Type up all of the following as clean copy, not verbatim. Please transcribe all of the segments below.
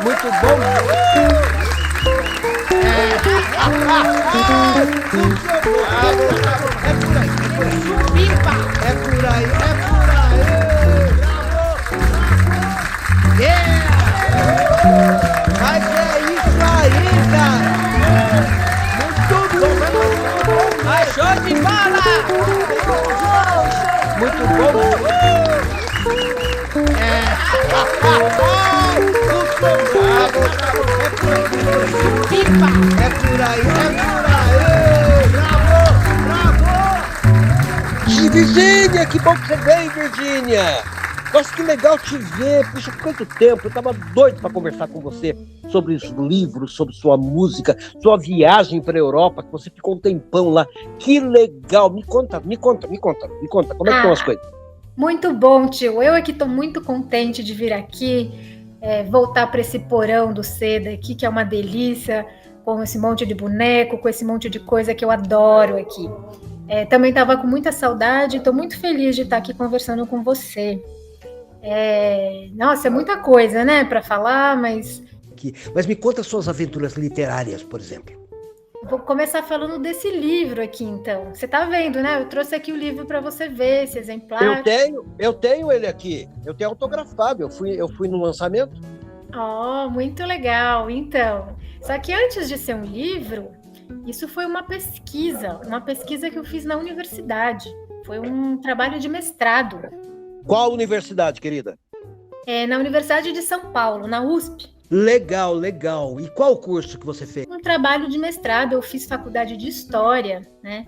Muito bom. É por aí, é por aí. Yeah! Mas é isso aí, cara. Muito bom. Vai, show de bola! Muito bom. É por aí, bravo! Virgínia, que bom que você veio, Virgínia! Nossa, que legal te ver! Puxa, quanto tempo! Eu tava doido para conversar com você sobre os livros, sobre sua música, sua viagem para a Europa, que você ficou um tempão lá. Que legal! Me conta, como é que estão as coisas? Muito bom, tio. Eu aqui estou muito contente de vir aqui, voltar para esse porão do Seda aqui, que é uma delícia, com esse monte de boneco, com esse monte de coisa que eu adoro aqui. Também estava com muita saudade, estou muito feliz de estar aqui conversando com você. Nossa, é muita coisa, né, para falar, mas me conta suas aventuras literárias, por exemplo. vou começar falando desse livro aqui, então. Você tá vendo, né? Eu trouxe aqui o livro para você ver, esse exemplar. Eu tenho ele aqui. Eu tenho autografado. Eu fui no lançamento. Oh, muito legal. Então, só que antes de ser um livro, isso foi uma pesquisa que eu fiz na universidade. Foi um trabalho de mestrado. Qual universidade, querida? Na Universidade de São Paulo, na USP. Legal. E qual curso que você fez? Um trabalho de mestrado, eu fiz faculdade de História, né?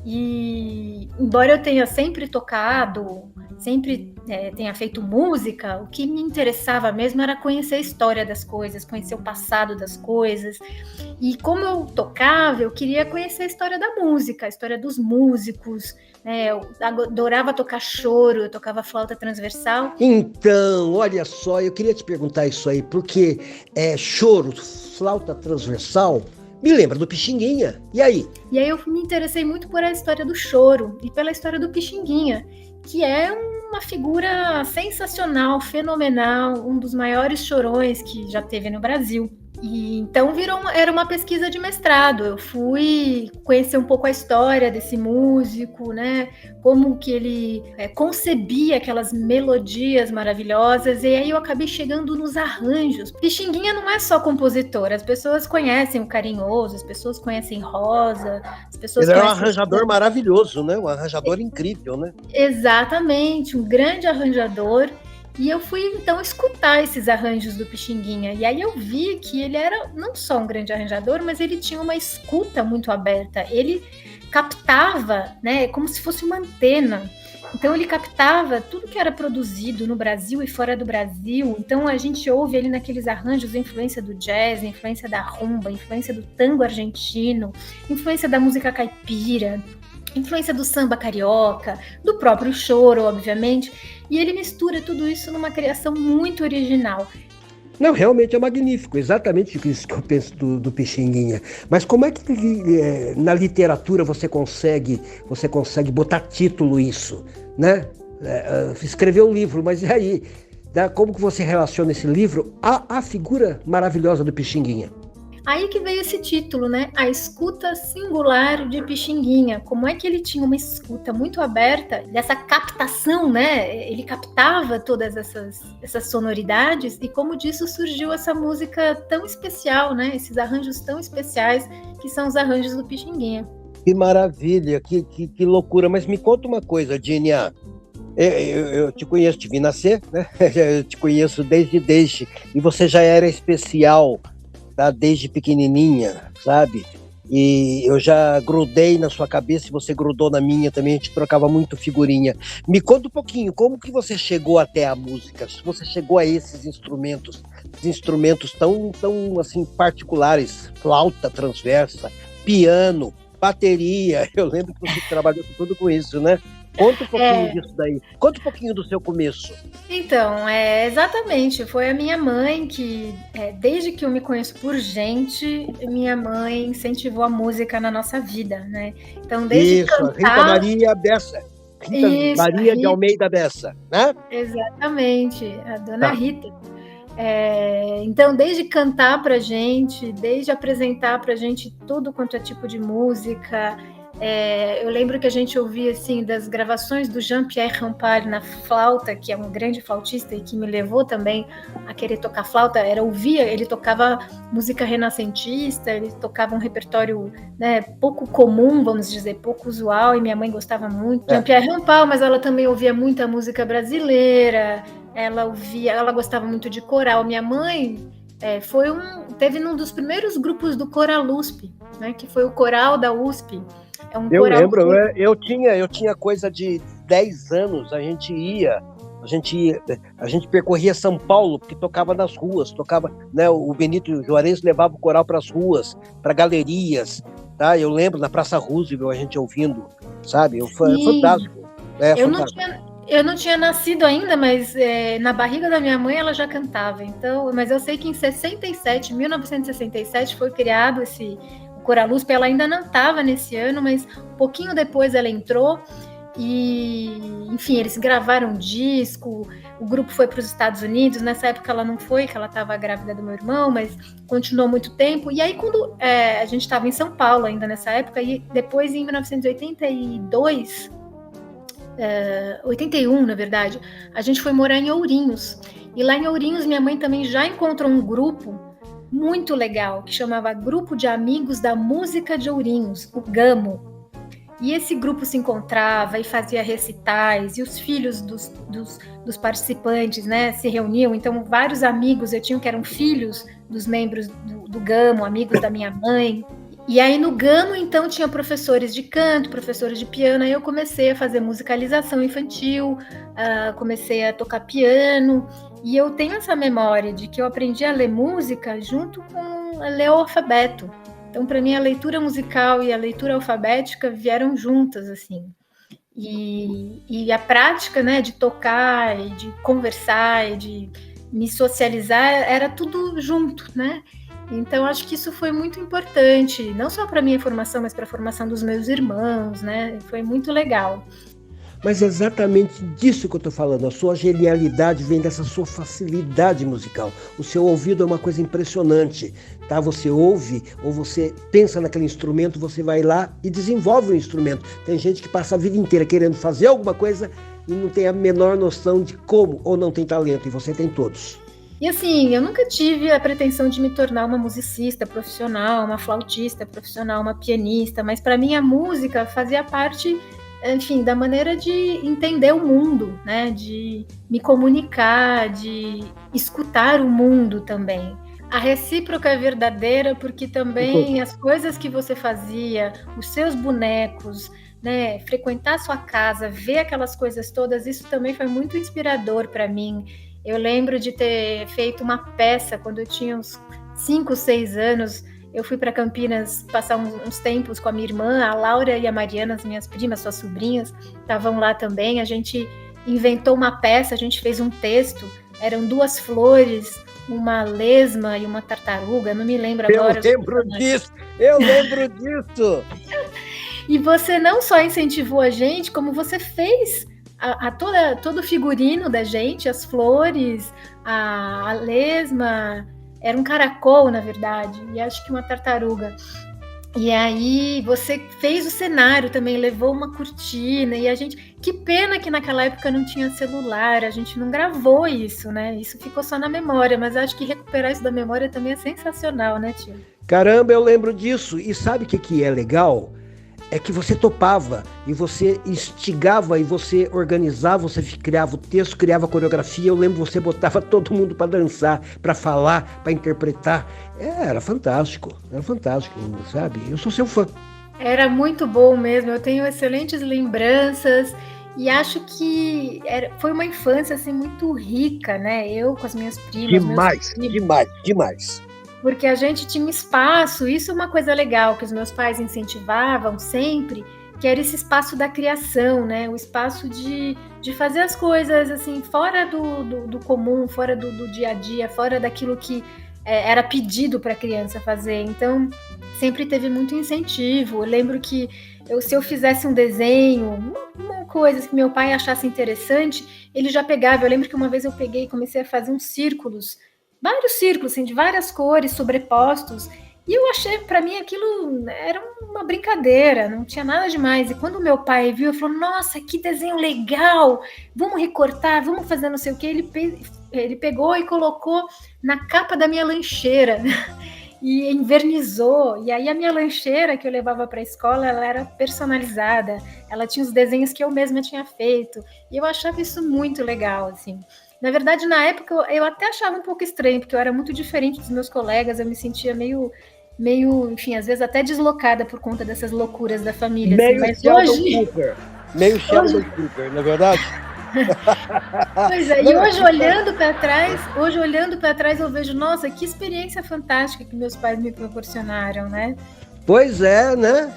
E embora eu tenha sempre tocado, sempre tenha feito música, o que me interessava mesmo era conhecer a história das coisas, conhecer o passado das coisas. E como eu tocava, eu queria conhecer a história da música, a história dos músicos, né? Eu adorava tocar choro, eu tocava flauta transversal. Então, olha só, eu queria te perguntar isso aí, porque choro, flauta transversal, me lembra do Pixinguinha. E aí? E aí eu me interessei muito por a história do choro e pela história do Pixinguinha, que é uma figura sensacional, fenomenal, um dos maiores chorões que já teve no Brasil. E então era uma pesquisa de mestrado. Eu fui conhecer um pouco a história desse músico, né? Como que ele concebia aquelas melodias maravilhosas. E aí eu acabei chegando nos arranjos. Pixinguinha não é só compositor. As pessoas conhecem o Carinhoso, as pessoas conhecem Rosa, as pessoas Ele conhecem... é um arranjador maravilhoso, né? Um arranjador incrível, né? Exatamente, um grande arranjador. E eu fui, então, escutar esses arranjos do Pixinguinha. E aí eu vi que ele era não só um grande arranjador, mas ele tinha uma escuta muito aberta. Ele captava, né, como se fosse uma antena. Então ele captava tudo que era produzido no Brasil e fora do Brasil. Então a gente ouve ali naqueles arranjos a influência do jazz, a influência da rumba, a influência do tango argentino, a influência da música caipira, influência do samba carioca, do próprio choro, obviamente, e ele mistura tudo isso numa criação muito original. Não, realmente é magnífico, exatamente isso que eu penso do Pixinguinha. Mas como é que na literatura você consegue botar título isso, né? Escrever um livro, mas e aí? Como que você relaciona esse livro à figura maravilhosa do Pixinguinha? Aí que veio esse título, né? A escuta singular de Pixinguinha. Como é que ele tinha uma escuta muito aberta, dessa captação, né? Ele captava todas essas sonoridades e como disso surgiu essa música tão especial, né? Esses arranjos tão especiais que são os arranjos do Pixinguinha. Que maravilha, que loucura. Mas me conta uma coisa, Dinia. Eu te conheço, te vi nascer, né? Eu te conheço desde. E você já era especial, tá? Desde pequenininha, sabe? E eu já grudei na sua cabeça e você grudou na minha também, a gente trocava muito figurinha. Me conta um pouquinho, como que você chegou até a música? Você chegou a esses instrumentos tão assim, particulares, flauta transversa, piano, bateria, eu lembro que você trabalhou tudo com isso, né? Conta um pouquinho disso daí. Conta um pouquinho do seu começo. Então, exatamente. Foi a minha mãe que, desde que eu me conheço por gente, minha mãe incentivou a música na nossa vida, né? Então, desde isso, cantar... Rita Maria Bessa. Rita Maria de Almeida Bessa, né? Exatamente, a dona Rita. Então, desde cantar pra gente, desde apresentar pra gente tudo quanto é tipo de música. Eu lembro que a gente ouvia assim das gravações do Jean-Pierre Rampal na flauta, que é um grande flautista e que me levou também a querer tocar flauta. Ele tocava música renascentista, ele tocava um repertório, né, pouco comum, vamos dizer, pouco usual, e minha mãe gostava muito. Jean-Pierre Rampal, mas ela também ouvia muita música brasileira. Ela gostava muito de coral. Minha mãe teve um dos primeiros grupos do Coral USP, né, que foi o coral da USP. Eu lembro, eu tinha coisa de 10 anos, a gente percorria São Paulo, porque tocava nas ruas, né, o Benito Juarez levava o coral para as ruas, para galerias, tá? Eu lembro na Praça Roosevelt a gente ouvindo, sabe? Foi fantástico. Eu não tinha nascido ainda, mas na barriga da minha mãe ela já cantava. Então, mas eu sei que em 1967 foi criado o Coral USP. Ela ainda não estava nesse ano, mas um pouquinho depois ela entrou e, enfim, eles gravaram um disco. O grupo foi para os Estados Unidos. Nessa época ela não foi, que ela estava grávida do meu irmão, mas continuou muito tempo. E aí quando a gente estava em São Paulo ainda nessa época, e depois em 1982... 81, na verdade, a gente foi morar em Ourinhos. E lá em Ourinhos, minha mãe também já encontrou um grupo muito legal, que chamava Grupo de Amigos da Música de Ourinhos, o GAMO. E esse grupo se encontrava e fazia recitais, e os filhos dos participantes, né, se reuniam. Então, vários amigos eu tinha que eram filhos dos membros do GAMO, amigos da minha mãe. E aí no GAMO, então, tinha professores de canto, professores de piano, aí eu comecei a fazer musicalização infantil, comecei a tocar piano, e eu tenho essa memória de que eu aprendi a ler música junto com ler o alfabeto. Então, para mim, a leitura musical e a leitura alfabética vieram juntas, assim. E a prática, né, de tocar, e de conversar, e de me socializar, era tudo junto, né? Então, acho que isso foi muito importante, não só para a minha formação, mas para a formação dos meus irmãos, né? Foi muito legal. Mas é exatamente disso que eu estou falando. A sua genialidade vem dessa sua facilidade musical. O seu ouvido é uma coisa impressionante, tá? Você ouve ou você pensa naquele instrumento, você vai lá e desenvolve o instrumento. Tem gente que passa a vida inteira querendo fazer alguma coisa e não tem a menor noção de como, ou não tem talento, e você tem todos. E assim, eu nunca tive a pretensão de me tornar uma musicista profissional, uma flautista profissional, uma pianista, mas para mim a música fazia parte, enfim, da maneira de entender o mundo, né? De me comunicar, de escutar o mundo também. A recíproca é verdadeira porque também as coisas que você fazia, os seus bonecos, né? Frequentar a sua casa, ver aquelas coisas todas, isso também foi muito inspirador para mim. Eu lembro de ter feito uma peça quando eu tinha uns 5, 6 anos. Eu fui para Campinas passar uns tempos com a minha irmã, a Laura e a Mariana, as minhas primas, suas sobrinhas, estavam lá também. A gente inventou uma peça, a gente fez um texto. Eram 2 flores, uma lesma e uma tartaruga, não me lembro agora. Eu lembro disso! E você não só incentivou a gente, como você fez todo o figurino da gente, as flores, a lesma, era um caracol, na verdade, e acho que uma tartaruga. E aí você fez o cenário também, levou uma cortina, e a gente... Que pena que naquela época não tinha celular, a gente não gravou isso, né? Isso ficou só na memória, mas acho que recuperar isso da memória também é sensacional, né, tio? Caramba, eu lembro disso. E sabe o que é legal? É que você topava, e você instigava, e você organizava, você criava o texto, criava a coreografia. Eu lembro que você botava todo mundo para dançar, para falar, para interpretar. Era fantástico, sabe? Eu sou seu fã. Era muito bom mesmo, eu tenho excelentes lembranças, e acho que foi uma infância assim, muito rica, né? Eu com as minhas primas. Demais. Porque a gente tinha espaço, isso é uma coisa legal que os meus pais incentivavam sempre, que era esse espaço da criação, né? O espaço de fazer as coisas assim, fora do comum, fora do dia a dia, fora daquilo que era pedido para a criança fazer. Então, sempre teve muito incentivo. Eu lembro que se eu fizesse um desenho, uma coisa que meu pai achasse interessante, ele já pegava. Eu lembro que uma vez eu peguei e comecei a fazer uns círculos vários círculos, assim, de várias cores, sobrepostos. E eu achei, para mim, aquilo era uma brincadeira, não tinha nada demais. E quando meu pai viu, ele falou: Nossa, que desenho legal! Vamos recortar, vamos fazer não sei o que. Ele pegou e colocou na capa da minha lancheira e invernizou. E aí a minha lancheira que eu levava para a escola, ela era personalizada. Ela tinha os desenhos que eu mesma tinha feito. E eu achava isso muito legal, assim. Na verdade, na época, eu até achava um pouco estranho, porque eu era muito diferente dos meus colegas, eu me sentia meio, enfim, às vezes até deslocada por conta dessas loucuras da família. Assim. Meio Mas Sheldon hoje. Cooper. Meio Sheldon Cooper, não é verdade? Pois é, e hoje olhando para trás, eu vejo, nossa, que experiência fantástica que meus pais me proporcionaram, né? Pois é, né?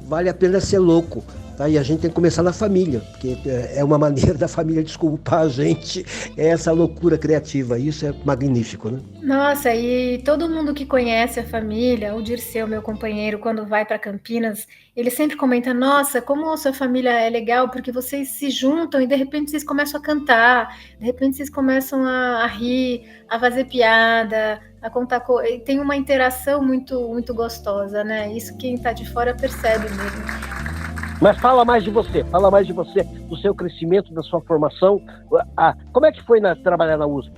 Vale a pena ser louco. Tá? E a gente tem que começar na família, porque é uma maneira da família desculpar a gente, é essa loucura criativa. Isso é magnífico, né? Nossa, e todo mundo que conhece a família, o Dirceu, meu companheiro, quando vai para Campinas, ele sempre comenta: Nossa, como a sua família é legal, porque vocês se juntam e de repente vocês começam a cantar, de repente vocês começam a rir, a fazer piada, a contar coisas. Tem uma interação muito, muito gostosa, né? Isso quem está de fora percebe mesmo. Mas fala mais de você, do seu crescimento, da sua formação. Como é que foi trabalhar na USP?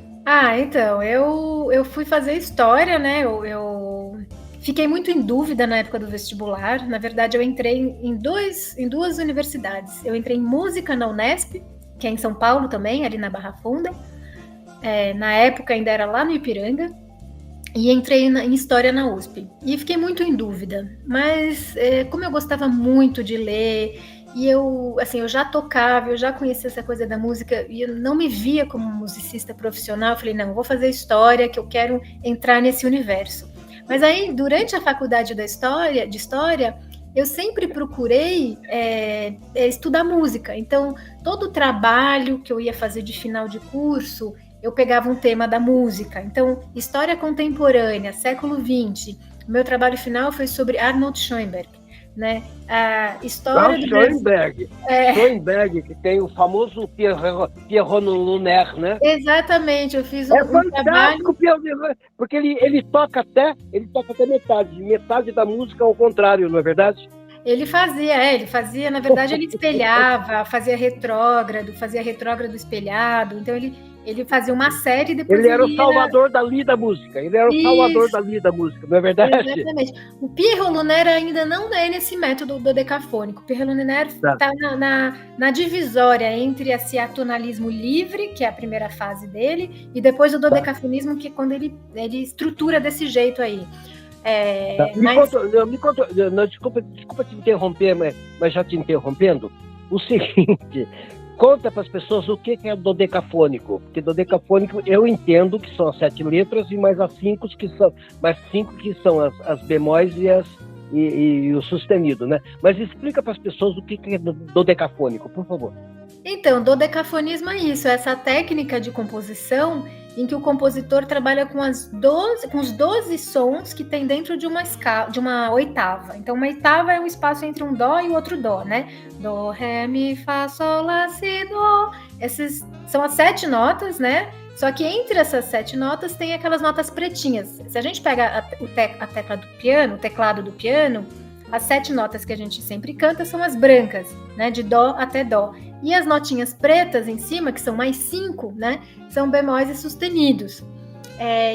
Então, eu fui fazer história, né? Eu fiquei muito em dúvida na época do vestibular. Na verdade, eu entrei em duas universidades. Eu entrei em música na Unesp, que é em São Paulo também, ali na Barra Funda. Na época ainda era lá no Ipiranga. E entrei em História na USP. E fiquei muito em dúvida. Mas como eu gostava muito de ler, e eu já tocava, eu já conhecia essa coisa da música, e eu não me via como musicista profissional, eu falei, não, eu vou fazer História, que eu quero entrar nesse universo. Mas aí, durante a faculdade de História, eu sempre procurei estudar música. Então, todo o trabalho que eu ia fazer de final de curso, eu pegava um tema da música. Então, história contemporânea, século XX. O meu trabalho final foi sobre Arnold Schoenberg, né? A história do Schoenberg. Schoenberg, que tem o famoso Pierrot Lunaire, né? Exatamente, eu fiz um trabalho, porque ele toca até metade da música ao contrário, não é verdade? Ele fazia, na verdade, ele espelhava, fazia retrógrado espelhado, então ele fazia uma série e depois ele era o salvador da música, não é verdade? Exatamente. O Pierrot Lunaire ainda não é nesse método dodecafônico. O Pierrot Lunaire está na divisória entre esse atonalismo livre, que é a primeira fase dele, e depois o dodecafonismo, que é quando ele estrutura desse jeito aí. Desculpa te interromper, mas já te interrompendo, o seguinte, conta para as pessoas o que é dodecafônico, porque dodecafônico eu entendo que são as 7 letras e mais as 5 que são as bemóis e o sustenido, né? Mas explica para as pessoas o que é dodecafônico, por favor. Então, dodecafonismo é isso, é essa técnica de composição em que o compositor trabalha com os 12 sons que tem dentro de uma oitava. Então, uma oitava é um espaço entre um dó e o outro dó, né? Dó, ré, mi, fá, sol, lá, si, dó. Essas são as 7 notas, né? Só que entre essas 7 notas tem aquelas notas pretinhas. Se a gente pega a tecla do piano, o teclado do piano, as 7 notas que a gente sempre canta são as brancas, né? De dó até dó. E as notinhas pretas em cima, que são mais 5, né? São bemóis e sustenidos.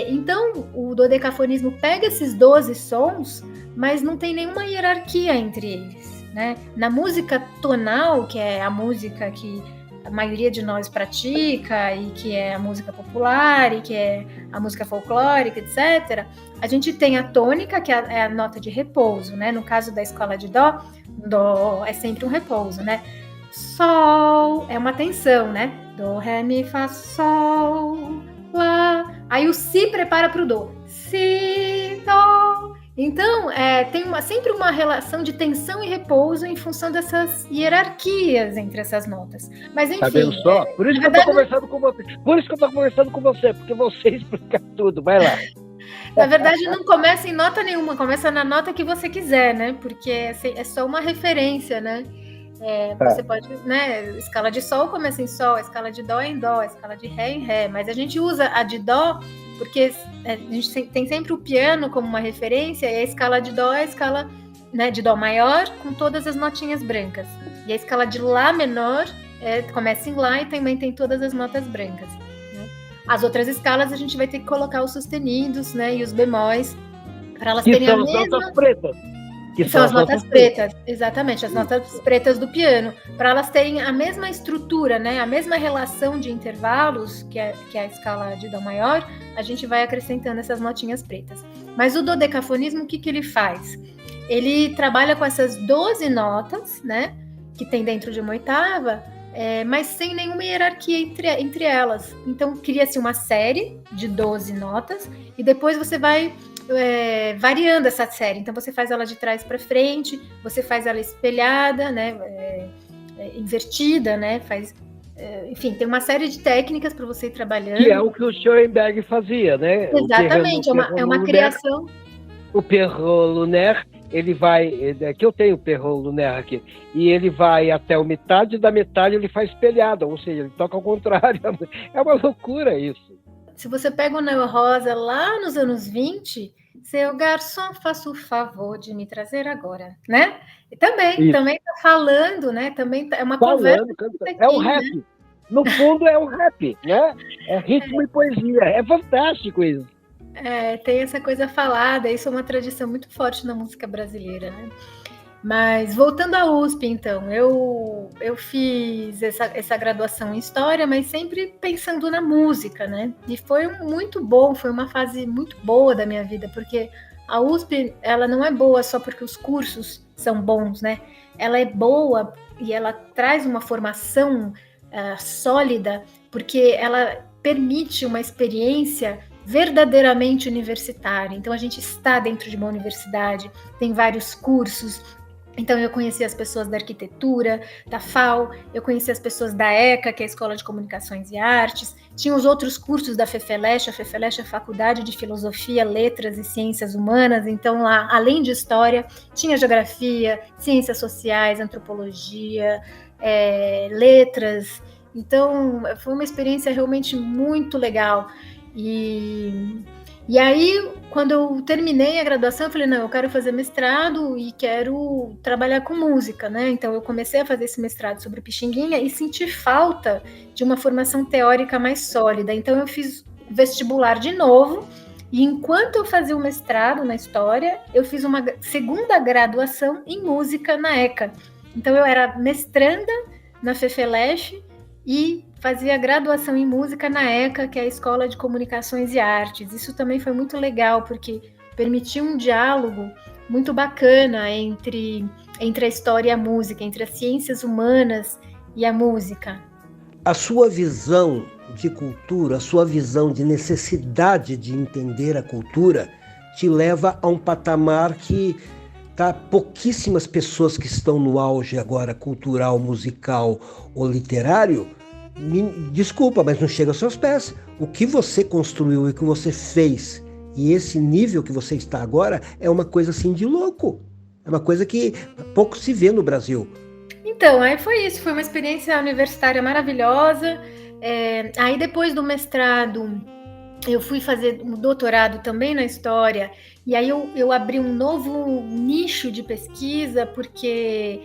Então, o dodecafonismo pega esses 12 sons, mas não tem nenhuma hierarquia entre eles, né? Na música tonal, que é a música que a maioria de nós pratica, e que é a música popular, e que é a música folclórica, etc., a gente tem a tônica, que é a nota de repouso, né? No caso da escala de dó, dó é sempre um repouso, né? Sol é uma tensão, né? Dó, ré, mi, fá, sol, lá. Aí o si prepara para o dó. Si, dó. Então, tem sempre uma relação de tensão e repouso em função dessas hierarquias entre essas notas. Mas, enfim... Tá vendo só? Por isso que eu tô conversando com você. Porque você explica tudo. Vai lá. Na verdade, não começa em nota nenhuma. Começa na nota que você quiser, né? Porque é só uma referência, né? Você pode, né? Escala de sol começa em sol, a escala de dó é em dó, a escala de ré em ré. Mas a gente usa a de dó porque a gente tem sempre o piano como uma referência, e a escala de dó é a escala, né, de dó maior com todas as notinhas brancas. E a escala de lá menor começa em lá e também tem todas as notas brancas. Né? As outras escalas a gente vai ter que colocar os sustenidos, né, e os bemóis para elas terem a mesma... As notas pretas. Que são as notas pretas, exatamente, as notas pretas do piano, para elas terem a mesma estrutura, né, a mesma relação de intervalos que é a escala de dó maior, a gente vai acrescentando essas notinhas pretas. Mas o dodecafonismo, o que ele faz? Ele trabalha com essas 12 notas, né, que tem dentro de uma oitava, mas sem nenhuma hierarquia entre elas. Então, cria-se uma série de 12 notas e depois você vai variando essa série. Então, você faz ela de trás para frente, você faz ela espelhada, né, invertida, né, enfim, tem uma série de técnicas para você ir trabalhando. Que é o que o Schoenberg fazia, né? Exatamente, é uma criação. O Pierrot Lunaire, ele vai, que eu tenho o Pierrot Lunaire aqui, e ele vai até a metade da metade, ele faz espelhada, ou seja, ele toca ao contrário. É uma loucura isso. Se você pega o Noel Rosa lá nos anos 20, seu garçom, faça o favor de me trazer agora, né? E também tá falando, né? Também é uma conversa. É o rap. Né? No fundo é o rap, né? É ritmo e poesia. É fantástico isso. Tem essa coisa falada, isso é uma tradição muito forte na música brasileira, né? Mas voltando à USP, então, eu fiz essa graduação em História, mas sempre pensando na música, né? E foi muito bom, foi uma fase muito boa da minha vida, porque a USP, ela não é boa só porque os cursos são bons, né? Ela é boa e ela traz uma formação sólida, porque ela permite uma experiência verdadeiramente universitária. Então, a gente está dentro de uma universidade, tem vários cursos. Então, eu conheci as pessoas da arquitetura, da FAU, eu conheci as pessoas da ECA, que é a Escola de Comunicações e Artes, tinha os outros cursos da FEFELESH, a FEFELESH é a Faculdade de Filosofia, Letras e Ciências Humanas, então lá, além de História, tinha Geografia, Ciências Sociais, Antropologia, Letras, então foi uma experiência realmente muito legal. E aí, quando eu terminei a graduação, eu falei, não, eu quero fazer mestrado e quero trabalhar com música, né? Então, eu comecei a fazer esse mestrado sobre Pixinguinha e senti falta de uma formação teórica mais sólida. Então, eu fiz vestibular de novo e enquanto eu fazia o mestrado na História, eu fiz uma segunda graduação em música na ECA. Então, eu era mestranda na FEFELESH e fazia graduação em música na ECA, que é a Escola de Comunicações e Artes. Isso também foi muito legal, porque permitiu um diálogo muito bacana entre a história e a música, entre as ciências humanas e a música. A sua visão de cultura, a sua visão de necessidade de entender a cultura, te leva a um patamar que pouquíssimas pessoas que estão no auge agora, cultural, musical ou literário, desculpa, mas não chega aos seus pés. O que você construiu e o que você fez, e esse nível que você está agora, é uma coisa assim de louco. É uma coisa que pouco se vê no Brasil. Então, aí foi isso. Foi uma experiência universitária maravilhosa. Aí depois do mestrado, eu fui fazer um doutorado também na História. E aí eu abri um novo nicho de pesquisa, porque...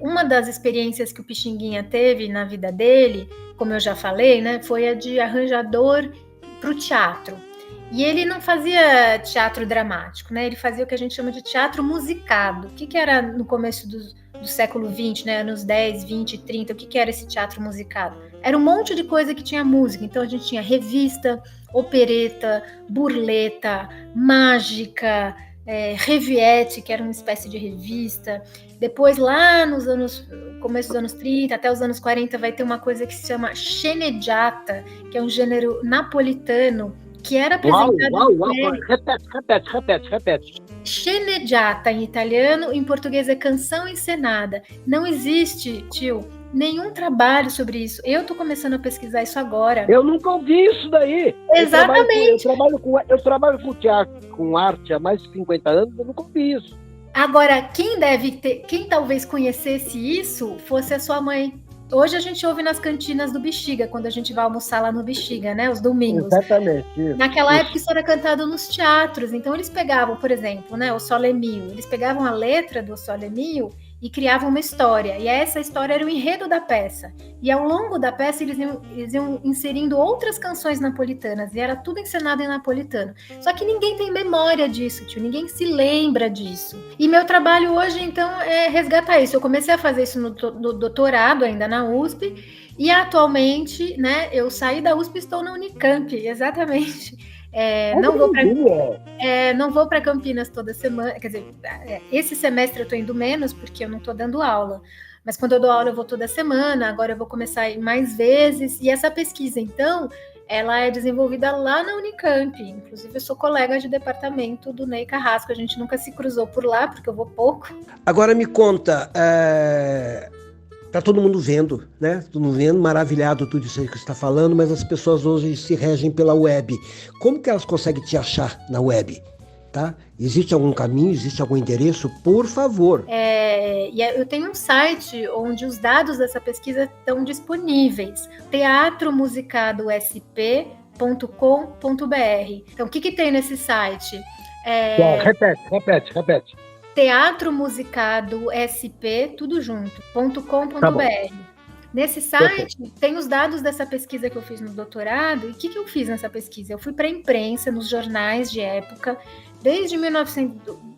uma das experiências que o Pixinguinha teve na vida dele, como eu já falei, né, foi a de arranjador para o teatro. E ele não fazia teatro dramático, né, ele fazia o que a gente chama de teatro musicado. O que era no começo do século XX, né, anos 10, 20, 30, o que era esse teatro musicado? Era um monte de coisa que tinha música. Então a gente tinha revista, opereta, burleta, mágica, Reviette, que era uma espécie de revista. Depois, lá começo dos anos 30, até os anos 40, vai ter uma coisa que se chama sceneggiata, que é um gênero napolitano, que era apresentado... Repete. Sceneggiata em italiano, em português é canção encenada. Não existe, tio, nenhum trabalho sobre isso. Eu tô começando a pesquisar isso agora. Eu nunca ouvi isso daí. Exatamente. Eu trabalho com teatro, com arte há mais de 50 anos, eu nunca ouvi isso. Agora, quem talvez conhecesse isso fosse a sua mãe. Hoje a gente ouve nas cantinas do Bexiga, quando a gente vai almoçar lá no Bexiga, né? Os domingos. Exatamente. Isso, Naquela época isso era cantado nos teatros, então eles pegavam, por exemplo, né, o Sole Mio, eles pegavam a letra do Sole Mio e criavam uma história, e essa história era o enredo da peça, e ao longo da peça eles iam inserindo outras canções napolitanas, e era tudo encenado em napolitano, só que ninguém tem memória disso, tio, ninguém se lembra disso, e meu trabalho hoje, então, é resgatar isso. Eu comecei a fazer isso no doutorado, ainda na USP, e atualmente, né, eu saí da USP e estou na Unicamp, exatamente. Não vou para Campinas toda semana, quer dizer, esse semestre eu estou indo menos porque eu não estou dando aula, mas quando eu dou aula eu vou toda semana, agora eu vou começar a ir mais vezes, e essa pesquisa, então, ela é desenvolvida lá na Unicamp, inclusive eu sou colega de departamento do Ney Carrasco, a gente nunca se cruzou por lá, porque eu vou pouco. Agora me conta, tá todo mundo vendo, né? Todo mundo vendo, maravilhado tudo isso aí que você está falando, mas as pessoas hoje se regem pela web. Como que elas conseguem te achar na web? Tá? Existe algum caminho, existe algum endereço? Por favor. Eu tenho um site onde os dados dessa pesquisa estão disponíveis, teatromusicadosp.com.br. Então, o que tem nesse site? Repete. Teatro Musicado SP, tudo junto, .com.br. Tá. Nesse site tem os dados dessa pesquisa que eu fiz no doutorado. E o que eu fiz nessa pesquisa? Eu fui para a imprensa, nos jornais de época, desde 1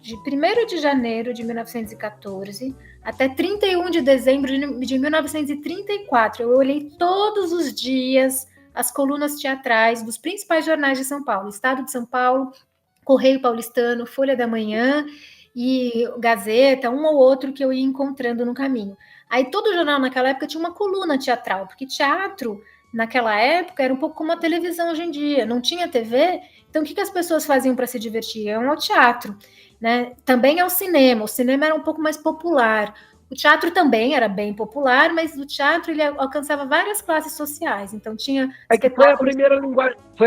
de janeiro de 1914 até 31 de dezembro de 1934. Eu olhei todos os dias as colunas teatrais dos principais jornais de São Paulo, Estado de São Paulo, Correio Paulistano, Folha da Manhã e Gazeta, um ou outro que eu ia encontrando no caminho. Aí todo jornal naquela época tinha uma coluna teatral, porque teatro naquela época era um pouco como a televisão hoje em dia, não tinha TV, então o que as pessoas faziam para se divertir? Iam ao teatro, né? Também ao cinema, o cinema era um pouco mais popular, o teatro também era bem popular, mas o teatro ele alcançava várias classes sociais, então tinha... foi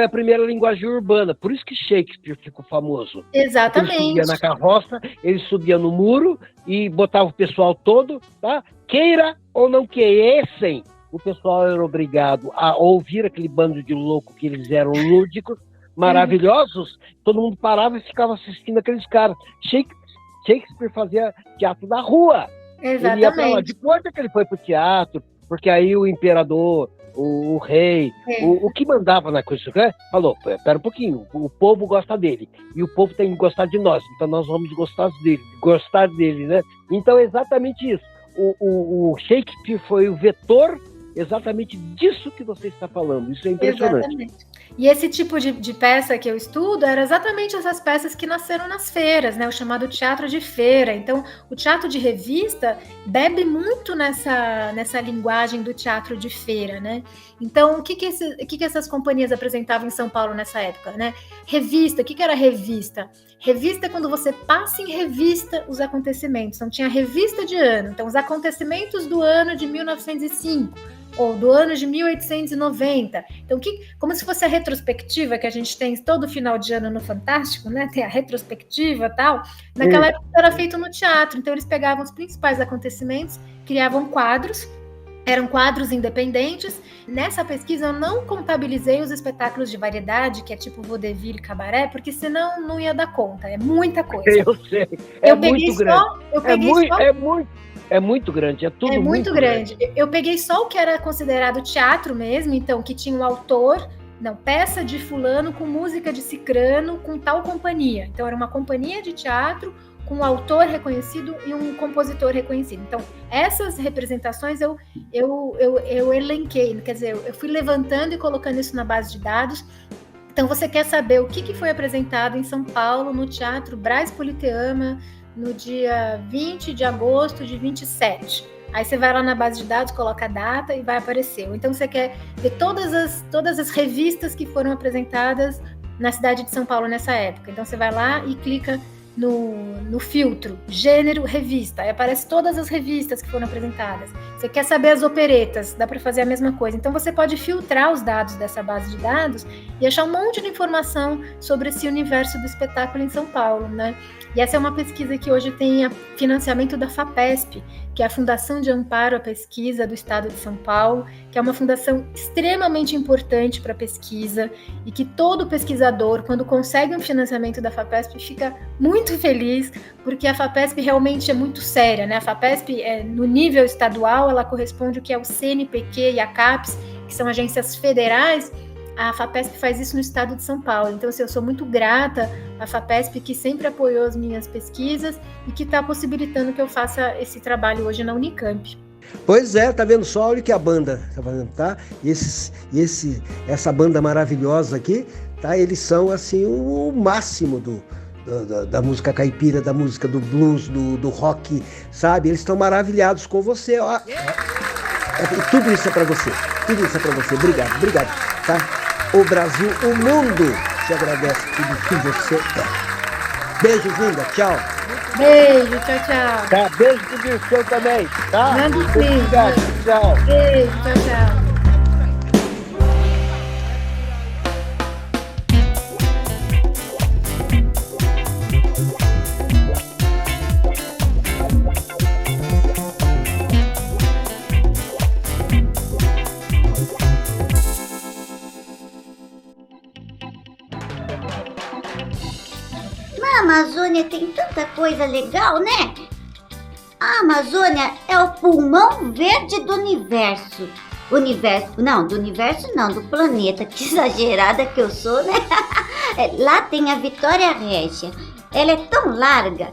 a primeira linguagem urbana, por isso que Shakespeare ficou famoso. Exatamente. Ele subia na carroça, ele subia no muro e botava o pessoal todo, tá? Queira ou não queirassem, o pessoal era obrigado a ouvir aquele bando de louco que eles eram lúdicos, maravilhosos, todo mundo parava e ficava assistindo aqueles caras. Shakespeare fazia teatro da rua. Exatamente. Ele ia pra lá. Depois é que ele foi pro teatro, porque aí o imperador, o rei, o que mandava na coisa, né? Falou, pera um pouquinho, o povo gosta dele, e o povo tem que gostar de nós, então nós vamos gostar dele, né? Então é exatamente isso. O Shakespeare foi o vetor exatamente disso que você está falando. Isso é impressionante. Exatamente. E esse tipo de peça que eu estudo era exatamente essas peças que nasceram nas feiras, né? O chamado teatro de feira. Então, o teatro de revista bebe muito nessa linguagem do teatro de feira, né? Então, o que essas companhias apresentavam em São Paulo nessa época, né? Revista, o que era revista? Revista é quando você passa em revista os acontecimentos. Então, tinha revista de ano. Então, os acontecimentos do ano de 1905, ou do ano de 1890. Então, como se fosse a retrospectiva que a gente tem todo final de ano no Fantástico, né? Tem a retrospectiva e tal. Naquela época era feito no teatro. Então, eles pegavam os principais acontecimentos, criavam quadros, eram quadros independentes. Nessa pesquisa, eu não contabilizei os espetáculos de variedade, que é tipo vaudeville e cabaré, porque senão não ia dar conta. É muita coisa. Eu sei. É muito grande. É muito grande, é tudo muito grande. Eu peguei só o que era considerado teatro mesmo, então, que tinha um autor, peça de fulano com música de cicrano, com tal companhia. Então, era uma companhia de teatro com um autor reconhecido e um compositor reconhecido. Então, essas representações eu elenquei, quer dizer, eu fui levantando e colocando isso na base de dados. Então, você quer saber o que foi apresentado em São Paulo, no Teatro Brás Politeama, no dia 20 de agosto de 27. Aí você vai lá na base de dados, coloca a data e vai aparecer. Ou então você quer ver todas as revistas que foram apresentadas na cidade de São Paulo nessa época. Então você vai lá e clica no filtro, gênero, revista. Aí aparece todas as revistas que foram apresentadas. Você quer saber as operetas, dá para fazer a mesma coisa. Então você pode filtrar os dados dessa base de dados e achar um monte de informação sobre esse universo do espetáculo em São Paulo, né? E essa é uma pesquisa que hoje tem financiamento da FAPESP, que é a Fundação de Amparo à Pesquisa do Estado de São Paulo, que é uma fundação extremamente importante para a pesquisa e que todo pesquisador, quando consegue um financiamento da FAPESP, fica muito feliz, porque a FAPESP realmente é muito séria, né? A FAPESP, no nível estadual, ela corresponde ao que é o CNPq e a CAPES, que são agências federais. A FAPESP faz isso no estado de São Paulo. Então, assim, eu sou muito grata à FAPESP, que sempre apoiou as minhas pesquisas e que está possibilitando que eu faça esse trabalho hoje na Unicamp. Pois é, tá vendo só? Olha que a banda tá fazendo, tá? Essa banda maravilhosa aqui, tá? Eles são, assim, o máximo da música caipira, da música do blues, do rock, sabe? Eles estão maravilhados com você, ó. Tudo isso é pra você. Tudo isso é pra você. Obrigado, tá? O Brasil, o mundo te agradece tudo que você é. Beijo, linda. Tchau. Beijo, tchau. Tá, beijo pro Dirceu também, tá? Manda sim. Obrigado, tchau. Beijo, tchau. A Amazônia tem tanta coisa legal, né? A Amazônia é o pulmão verde do universo. Do universo não, do planeta. Que exagerada que eu sou, né? Lá tem a Vitória Régia. Ela é tão larga,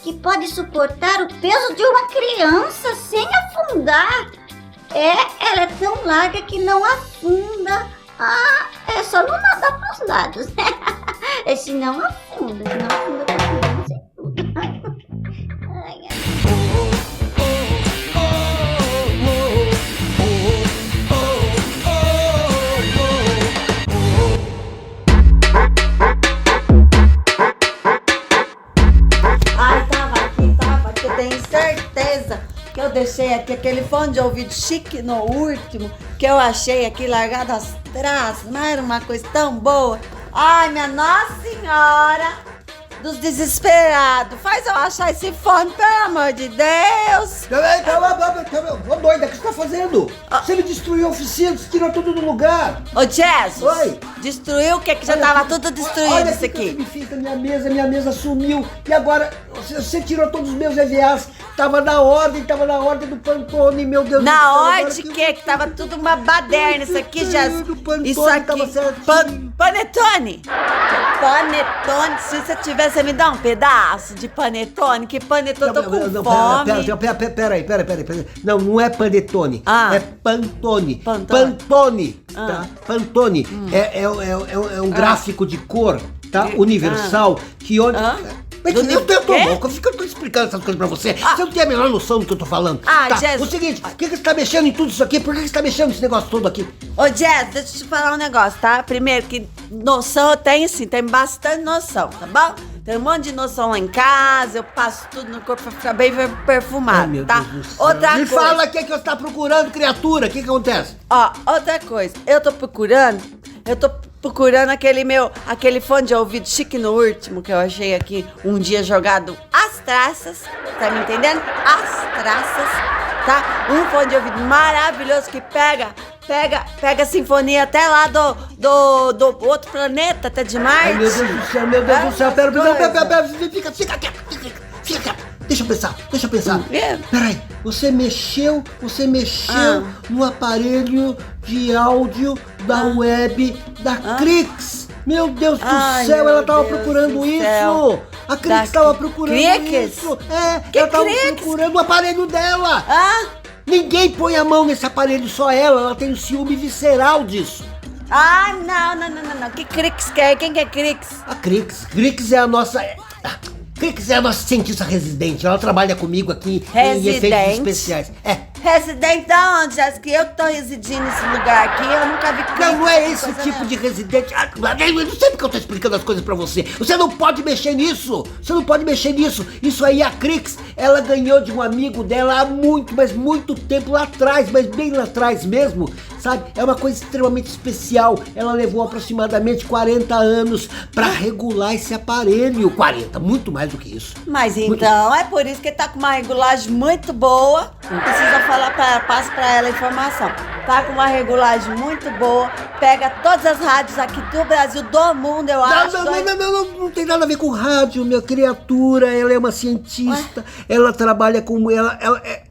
que pode suportar o peso de uma criança sem afundar. Ela é tão larga que não afunda. É só não nadar para os lados, né? Senão afunda para criança e tudo. Tava aqui, eu tenho certeza que eu deixei aqui aquele fone de ouvido chique no último, que eu achei aqui largado às traças, mas era uma coisa tão boa. Ai, minha Nossa Senhora dos Desesperados, faz eu achar esse fone, pelo amor de Deus. Ô doida, o que você tá fazendo? Você me destruiu a oficina, você tirou tudo do lugar. Ô Jesus, oi. Destruiu o que já tava tudo destruído olha isso aqui. Olha o que me fiz da minha mesa sumiu. E agora, você tirou todos os meus EVAs, tava na ordem do Pantone, meu Deus do céu. Na ordem que tava tudo uma baderna isso aqui, Jesus. Isso aqui, panetone. Panetone, se você tivesse me dar um pedaço de panetone, que panetone, tô com fome. Peraí. Não é panetone, é Pantone. Pantone, tá? Pantone é um gráfico de cor, tá? Universal, que onde... Eu tô explicando essas coisas pra você. Você não tem a menor noção do que eu tô falando. O seguinte, por que você tá mexendo em tudo isso aqui? Por que você tá mexendo nesse negócio todo aqui? Ô, Jess, deixa eu te falar um negócio, tá? Primeiro que noção eu tenho sim, tem bastante noção, tá bom? Tem um monte de noção lá em casa, eu passo tudo no corpo pra ficar bem perfumado, tá? Outra coisa. Me fala o que você tá procurando, criatura, o que acontece? Ó, outra coisa, eu tô procurando aquele fone de ouvido chique no último que eu achei aqui um dia jogado às traças, tá me entendendo? Às traças, tá? Um fone de ouvido maravilhoso que pega a sinfonia até lá do outro planeta, até de Marte. Ai, meu Deus do céu, pera, fica quieto. Deixa eu pensar. Peraí, você mexeu no aparelho de áudio da web da Crix. Meu Deus do céu, ela tava procurando isso. A Crix tava procurando isso. Ela tava procurando o aparelho dela. Ninguém põe a mão nesse aparelho, só ela tem um ciúme visceral disso. Não. Que Crix que é? Quem que é Crix? A Crix é a nossa... Crix é a nossa cientista residente, ela trabalha comigo aqui em efeitos especiais. Residente da onde, Jéssica? Eu tô residindo nesse lugar aqui, eu nunca vi Crix. Não é esse tipo de residente. Eu não sei porque eu tô explicando as coisas pra você. Você não pode mexer nisso. Isso aí, a Crix, ela ganhou de um amigo dela há muito, mas muito tempo lá atrás, mas bem lá atrás mesmo. sabe? É uma coisa extremamente especial. Ela levou aproximadamente 40 anos pra regular esse aparelho. 40, muito mais do que isso. Mas então, é por isso que tá com uma regulagem muito boa. Não precisa falar pra ela, passa pra ela a informação. Tá com uma regulagem muito boa. Pega todas as rádios aqui do Brasil, do mundo, eu acho. Não tem nada a ver com rádio, minha criatura. Ela é uma cientista. Ela trabalha com...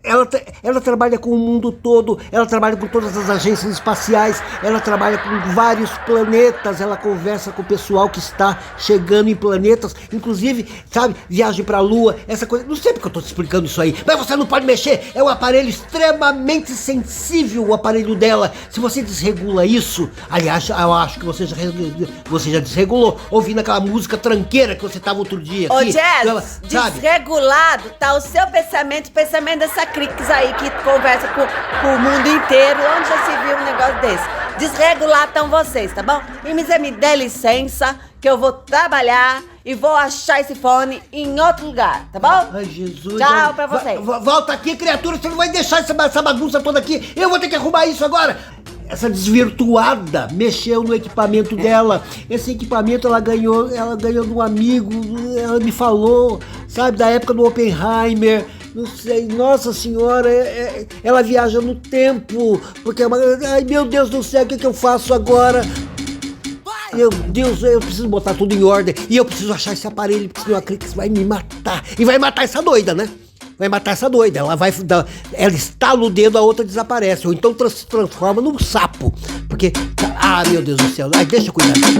Ela trabalha com o mundo todo. Ela trabalha com todas as agências espaciais. Ela trabalha com vários planetas. Ela conversa com o pessoal que está chegando em planetas. Inclusive, sabe, viagem pra Lua, essa coisa. Não sei porque eu tô te explicando isso aí. Mas você não pode mexer. É um aparelho extremamente sensível, o aparelho dela. Se você desregula isso... Aliás, eu acho que você já desregulou, ouvindo aquela música tranqueira que você tava outro dia aqui. Ô, Jazz, desregulado tá o seu pensamento, o pensamento dessa Crix aí que conversa com o mundo inteiro. Onde já se viu um negócio desse? Desregular estão vocês, tá bom? E me dê licença que eu vou trabalhar e vou achar esse fone em outro lugar, tá bom? Ai, Jesus. Tchau pra vocês. Volta aqui, criatura, você não vai deixar essa bagunça toda aqui. Eu vou ter que arrumar isso agora. Essa desvirtuada mexeu no equipamento dela. Esse equipamento ela ganhou de um amigo, ela me falou, sabe, da época do Oppenheimer. Não sei, nossa senhora, ela viaja no tempo, porque ai meu Deus do céu, o que eu faço agora? Meu Deus, eu preciso botar tudo em ordem e eu preciso achar esse aparelho, porque senão a Crix vai me matar. E vai matar essa doida, né? Vai matar essa doida, ela estala o dedo, a outra desaparece, ou então se transforma num sapo, porque, meu Deus do céu, deixa eu cuidar disso.